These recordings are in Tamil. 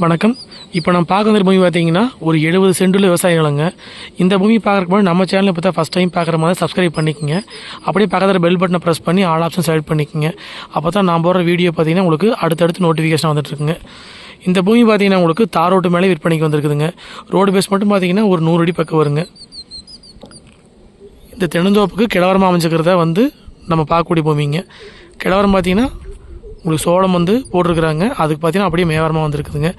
வணக்கம். இப்போ நம்ம பார்க்க வந்த பூமி பார்த்தீங்கன்னா ஒரு 70 சென்டில் விவசாய நிலங்க. இந்த பூமி பார்க்குறக்கு முன்னாடி நம்ம சேனலை இப்போ தான் ஃபஸ்ட் டைம் பார்க்குற மாதிரி சப்ஸ்கிரைப் பண்ணிக்கோங்க. அப்படியே பக்கத்தில் பெல் பட்டனை ப்ரெஸ் பண்ணி ஆல் ஆப்ஷன் செலக்ட் பண்ணிக்கோங்க. அப்போ தான் நான் போடுற வீடியோ பார்த்தீங்கன்னா உங்களுக்கு அடுத்தடுத்து நோட்டிஃபிகேஷன் வந்துட்டுருக்குங்க. இந்த பூமி பார்த்தீங்கன்னா உங்களுக்கு தார் ரோட்டு மேலே விற்பனைக்கு வந்திருக்குதுங்க. ரோடு பேஸ் மட்டும் பார்த்தீங்கன்னா ஒரு 100 அடி பக்கம் வருங்க. இந்த தென்னந்தோப்புக்கு கிழவரமாக அமைஞ்சிக்கிறத நம்ம பார்க்கக்கூடிய பூமிங்க. கிழவரம் பார்த்தீங்கன்னா உங்களுக்கு சோளம் போட்டிருக்கிறாங்க. அதுக்கு பார்த்தீங்கன்னா அப்படியே மேவரமாக வந்துருக்குதுங்க.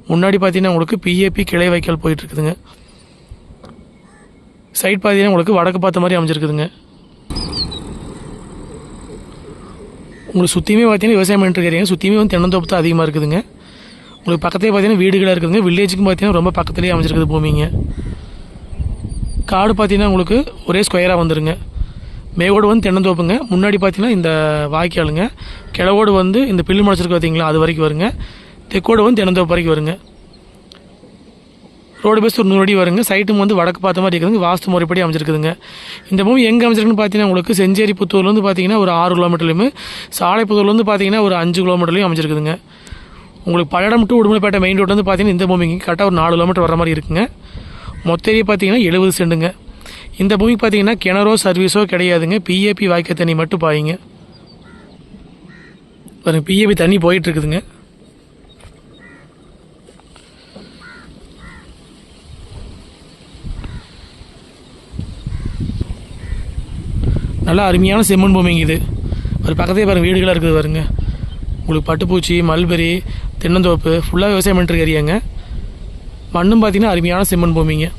முன்னாடி பார்த்தீங்கன்னா உங்களுக்கு பிஏபி கிளை வைக்கல் போயிட்டுருக்குதுங்க. சைட் பார்த்தீங்கன்னா உங்களுக்கு வடக்கு பார்த்த மாதிரி அமைஞ்சிருக்குதுங்க. உங்களுக்கு சுற்றியுமே பார்த்தீங்கன்னா விவசாயம் பண்ணிட்டுருக்கிறீங்க. சுற்றியுமே தென்னந்தோப்பு தான் அதிகமாக இருக்குதுங்க. உங்களுக்கு பக்கத்துலேயே பார்த்தீங்கன்னா வீடுகளாக இருக்குதுங்க. வில்லேஜுக்கும் பார்த்தீங்கன்னா ரொம்ப பக்கத்துலேயே அமைஞ்சிருக்குது பூமிங்க. காடு பார்த்தீங்கன்னா உங்களுக்கு ஒரே ஸ்கொயராக வந்துடுங்க. மேவோடு தென்னந்தோப்புங்க. முன்னாடி பார்த்தீங்கன்னா இந்த வாய்க்காலுங்க. கிழவோடு இந்த பில்லு முளைச்சிருக்கு பார்த்தீங்களா, அது வரைக்கும் வருங்க. தெற்கோடு தென்னந்தோப்பு வரைக்கும் வருங்க. ரோடு பேஸ் ஒரு 100 அடி வருங்க. சைட்டும் வடக்கு பார்த்த மாதிரி இருக்குதுங்க. வாஸ்து முறைப்படி அமைஞ்சிருக்குதுங்க. இந்த பூமி எங்கே அமைஞ்சிருக்குன்னு பார்த்தீங்கன்னா உங்களுக்கு செஞ்சேரி புத்தூர்லேருந்து பார்த்தீங்கன்னா ஒரு 6 கிலோமீட்டர்லையும், சாலைப்புத்தூர்லேருந்து பார்த்தீங்கன்னா ஒரு 5 கிலோமீட்டர்லையும் அமைஞ்சிருக்குதுங்க. உங்களுக்கு Palladam to Udumalaipettai main road பார்த்தீங்கன்னா இந்த பூமிக்கு கரெக்டாக ஒரு 4 கிலோமீட்டர் வர மாதிரி இருக்குங்க. மொத்த ஏரியா பார்த்தீங்கன்னா 70 சென்ட்டுங்க. இந்த பூமிக்கு பார்த்தீங்கன்னா கிணறோ சர்வீஸோ கிடையாதுங்க. பிஏபி வாய்க்க தண்ணி மட்டும் பாயுங்க. பாருங்க, பிஏபி தண்ணி போயிட்டுருக்குதுங்க. நல்லா அருமையான செம்மண் பூமிங்க இது. ஒரு பக்கத்தே பாருங்கள் வீடுகளாக இருக்குது பாருங்க. உங்களுக்கு பட்டுப்பூச்சி, மல்பெரி, தென்னந்தோப்பு ஃபுல்லாக விவசாயம் பண்ணிட்டு ஏரியாங்க. மண்ணும் பார்த்தீங்கன்னா அருமையான செம்மண் பூமிங்க.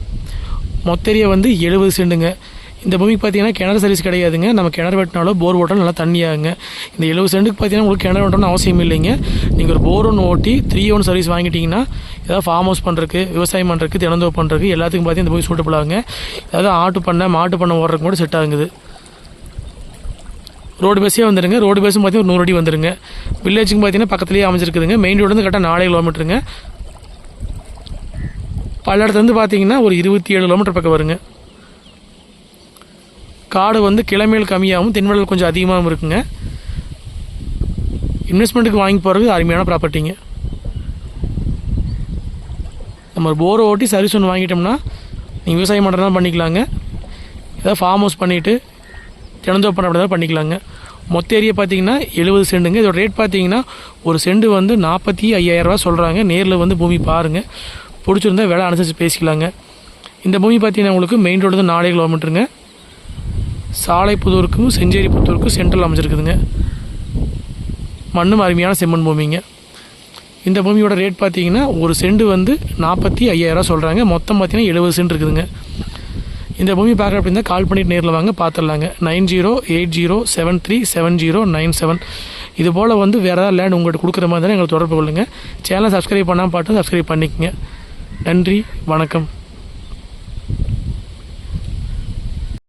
மொத்த ஏரியா 70 சென்ட்டுங்க. இந்த பூமிக்கு பார்த்தீங்கன்னா கிணறு சர்வீஸ் கிடையாதுங்க. நம்ம கிணறு வெட்டினாலோ போர் ஓட்டாலும் நல்லா தண்ணியாகுங்க. இந்த 70 சென்ட்டுக்கு பார்த்தீங்கன்னா உங்களுக்கு கிணறு வெட்டணும்னு அவசியம் இல்லைங்க. நீங்கள் ஒரு போர் ஒன்று ஓட்டி 3 சர்வீஸ் வாங்கிட்டீங்கன்னா ஏதாவது ஃபார்ம் ஹவுஸ் பண்ணுறதுக்கு, விவசாயம் பண்ணுறதுக்கு, தினந்தோப்பு பண்ணுறதுக்கு எல்லாத்துக்கும் பார்த்தீங்கன்னா இந்த பூமி சூட்டபிள் ஆகுங்க. ஏதாவது ஆட்டு பண்ணை, மாட்டு பண்ணை ஓடுறதுக்கு கூட செட் ஆகுது. ரோடு பேஸே வந்துடுங்க. ரோடு பேஸும் பார்த்தீங்கன்னா 100 அடி வந்துடுங்க. வில்லேஜுக்கு பார்த்தீங்கன்னா பக்கத்துலேயே அமைஞ்சிருக்குதுங்க. மெயின் ரோடு கரெக்டாக 4 கிலோமீட்டருங்க. பல்லடத்துலேருந்து பார்த்தீங்கன்னா ஒரு 27 கிலோமீட்டர் பக்கம் வருங்க. காடு கிழமையில் கம்மியாகவும் தென்மேல் கொஞ்சம் அதிகமாகவும் இருக்குங்க. இன்வெஸ்ட்மெண்ட்டுக்கு வாங்கி போகிறது அருமையான ப்ராப்பர்ட்டிங்க. நம்ம ஒரு போரை ஓட்டி சர்வீஸ் ஒன்று வாங்கிட்டோம்னா நீங்கள் விவசாயம் பண்ணுறதுனால பண்ணிக்கலாங்க. ஏதாவது ஃபார்ம் ஹவுஸ் பண்ணிவிட்டு தினந்தோப்பு பண்ணுறதா பண்ணிக்கலாங்க. மொத்த ஏரியா பார்த்தீங்கன்னா 70 சென்ட்டுங்க. இதோட ரேட் பார்த்தீங்கன்னா ஒரு சென்ட் 45,000 ரூபா சொல்கிறாங்க. நேரில் பூமி பாருங்கள். பிடிச்சிருந்தா விலை அனுசரித்து பேசிக்கலாங்க. இந்த பூமி பார்த்தீங்கன்னா உங்களுக்கு மெயின் ரோடு 4 கிலோமீட்டருங்க. சாலைப்புதூருக்கும் செஞ்சேரி புத்தூருக்கும் சென்ட்ரல் அமைஞ்சிருக்குதுங்க. மண்ணும் அருமையான செம்மண் பூமிங்க. இந்த பூமியோட ரேட் பார்த்தீங்கன்னா ஒரு சென்ட் 45,000 ரூபா சொல்கிறாங்க. மொத்தம் பார்த்தீங்கன்னா 70 சென்ட் இருக்குதுங்க. இந்த பூமி பார்க்குற அப்படின்னா கால் பண்ணிவிட்டு நேரில் வாங்க, பார்த்துடலாங்க. 9080737097. இது போல் வேறு ஏதாவது லேண்ட் உங்கள்கிட்ட கொடுக்குற மாதிரி தானே எங்களுக்கு தொடர்பு கொள்ளுங்கள். சேனலை சப்ஸ்கிரைப் பண்ணாமல் பார்த்து சப்ஸ்கிரைப் பண்ணிக்கங்க. நன்றி, வணக்கம்.